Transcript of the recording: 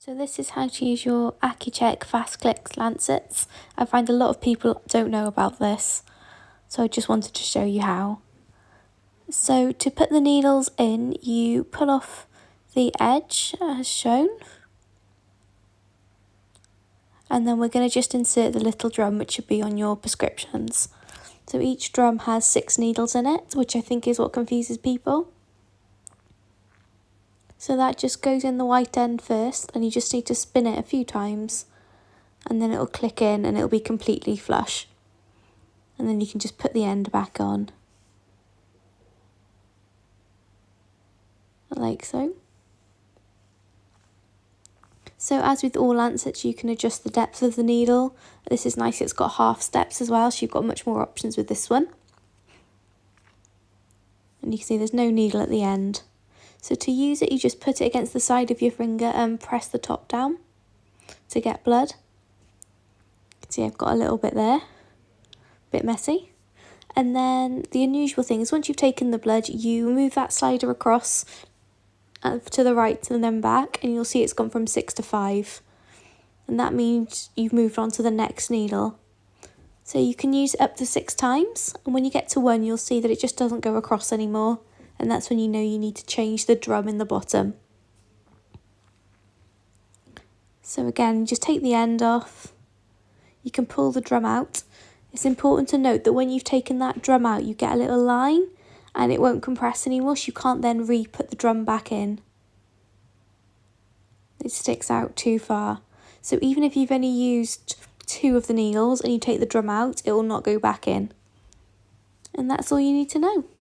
So this is how to use your Accu-Chek FastClix lancets. I find a lot of people don't know about this, so I just wanted to show you how. So to put the needles in, you pull off the edge as shown, and then we're going to just insert the little drum which should be on your prescriptions. So each drum has 6 needles in it, which I think is what confuses people. So that just goes in the white end first, and you just need to spin it a few times, and then it'll click in and it'll be completely flush. And then you can just put the end back on, like so. So as with all lancets, you can adjust the depth of the needle. This is nice, it's got half steps as well, so you've got much more options with this one. And you can see there's no needle at the end. So to use it, you just put it against the side of your finger and press the top down to get blood. You can see I've got a little bit there, a bit messy. And then the unusual thing is once you've taken the blood, you move that slider across to the right and then back, and you'll see it's gone from 6 to 5. And that means you've moved on to the next needle. So you can use it up to 6 times, and when you get to 1, you'll see that it just doesn't go across anymore. And that's when you know you need to change the drum in the bottom. So again, just take the end off. You can pull the drum out. It's important to note that when you've taken that drum out, you get a little line and it won't compress anymore, so you can't then re-put the drum back in. It sticks out too far. So even if you've only used 2 of the needles and you take the drum out, it will not go back in. And that's all you need to know.